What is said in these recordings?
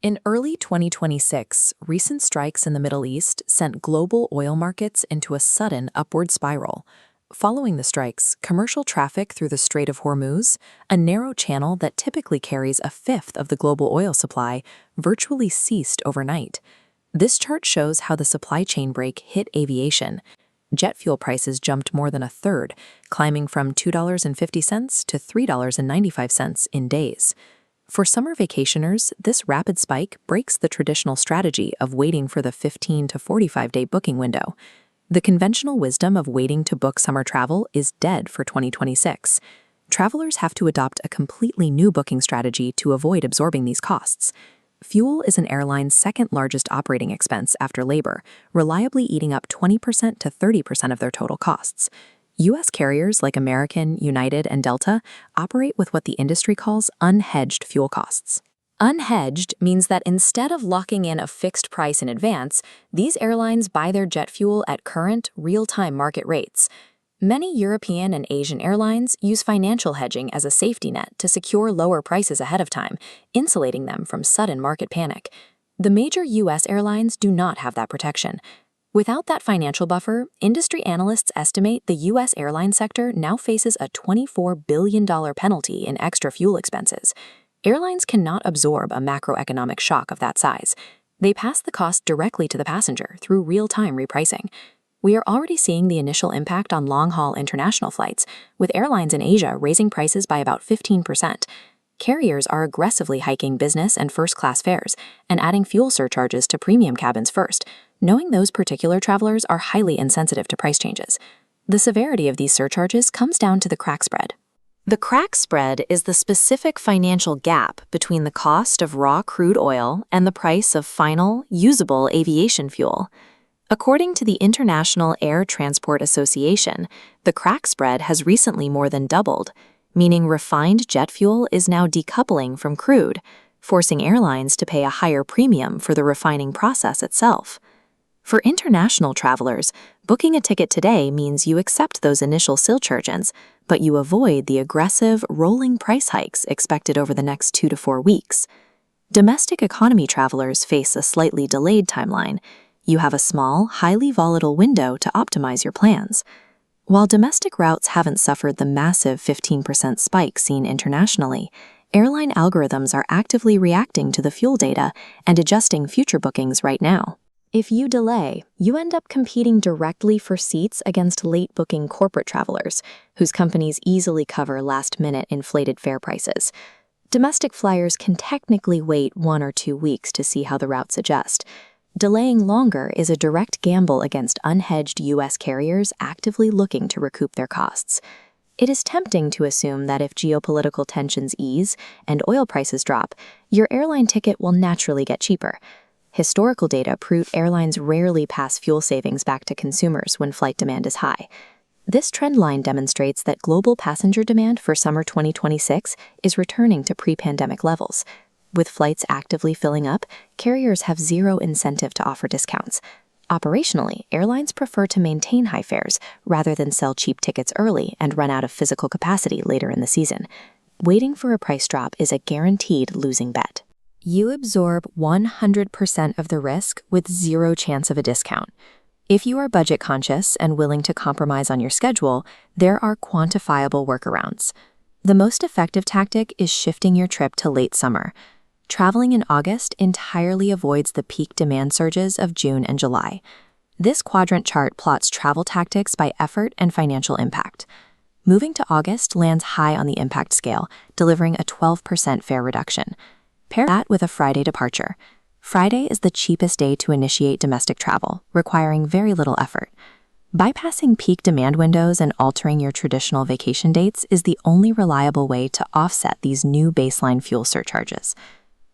In early 2026, recent strikes in the Middle East sent global oil markets into a sudden upward spiral. Following the strikes, commercial traffic through the Strait of Hormuz, a narrow channel that typically carries a fifth of the global oil supply, virtually ceased overnight. This chart shows how the supply chain break hit aviation. Jet fuel prices jumped more than a third, climbing from $2.50 to $3.95 in days. For summer vacationers, this rapid spike breaks the traditional strategy of waiting for the 15 to 45-day booking window. The conventional wisdom of waiting to book summer travel is dead for 2026. Travelers have to adopt a completely new booking strategy to avoid absorbing these costs. Fuel is an airline's second-largest operating expense after labor, reliably eating up 20% to 30% of their total costs. U.S. carriers like American, United, and Delta operate with what the industry calls unhedged fuel costs. Unhedged means that instead of locking in a fixed price in advance, these airlines buy their jet fuel at current, real-time market rates. Many European and Asian airlines use financial hedging as a safety net to secure lower prices ahead of time, insulating them from sudden market panic. The major U.S. airlines do not have that protection. Without that financial buffer, industry analysts estimate the U.S. airline sector now faces a $24 billion penalty in extra fuel expenses. Airlines cannot absorb a macroeconomic shock of that size. They pass the cost directly to the passenger through real-time repricing. We are already seeing the initial impact on long-haul international flights, with airlines in Asia raising prices by about 15%. Carriers are aggressively hiking business and first-class fares and adding fuel surcharges to premium cabins first, knowing those particular travelers are highly insensitive to price changes. The severity of these surcharges comes down to the crack spread. The crack spread is the specific financial gap between the cost of raw crude oil and the price of final, usable aviation fuel. According to the International Air Transport Association, the crack spread has recently more than doubled, meaning refined jet fuel is now decoupling from crude, forcing airlines to pay a higher premium for the refining process itself. For international travelers, booking a ticket today means you accept those initial surcharges, but you avoid the aggressive, rolling price hikes expected over the next 2 to 4 weeks. Domestic economy travelers face a slightly delayed timeline. You have a small, highly volatile window to optimize your plans. While domestic routes haven't suffered the massive 15% spike seen internationally, airline algorithms are actively reacting to the fuel data and adjusting future bookings right now. If you delay, you end up competing directly for seats against late-booking corporate travelers, whose companies easily cover last-minute inflated fare prices. Domestic flyers can technically wait 1 or 2 weeks to see how the routes adjust. Delaying longer is a direct gamble against unhedged U.S. carriers actively looking to recoup their costs. It is tempting to assume that if geopolitical tensions ease and oil prices drop, your airline ticket will naturally get cheaper. Historical data prove airlines rarely pass fuel savings back to consumers when flight demand is high. This trend line demonstrates that global passenger demand for summer 2026 is returning to pre-pandemic levels. With flights actively filling up, carriers have zero incentive to offer discounts. Operationally, airlines prefer to maintain high fares rather than sell cheap tickets early and run out of physical capacity later in the season. Waiting for a price drop is a guaranteed losing bet. You absorb 100% of the risk with zero chance of a discount. If you are budget conscious and willing to compromise on your schedule, there are quantifiable workarounds. The most effective tactic is shifting your trip to late summer. Traveling in August entirely avoids the peak demand surges of June and July. This quadrant chart plots travel tactics by effort and financial impact. Moving to August lands high on the impact scale, delivering a 12% fare reduction. Pair that with a Friday departure. Friday is the cheapest day to initiate domestic travel, requiring very little effort. Bypassing peak demand windows and altering your traditional vacation dates is the only reliable way to offset these new baseline fuel surcharges.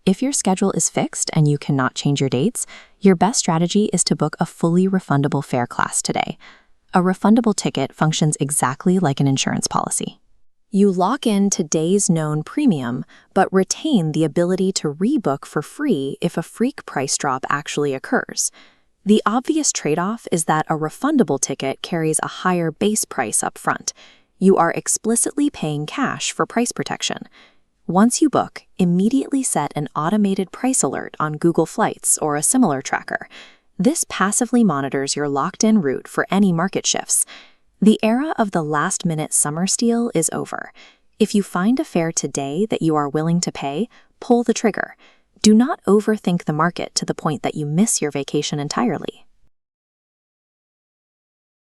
If your schedule is fixed and you cannot change your dates, your best strategy is to book a fully refundable fare class today. A refundable ticket functions exactly like an insurance policy. You lock in today's known premium, but retain the ability to rebook for free if a freak price drop actually occurs. The obvious trade-off is that a refundable ticket carries a higher base price up front. You are explicitly paying cash for price protection. Once you book, immediately set an automated price alert on Google Flights or a similar tracker. This passively monitors your locked-in route for any market shifts. The era of the last-minute summer steal is over. If you find a fare today that you are willing to pay, pull the trigger. Do not overthink the market to the point that you miss your vacation entirely.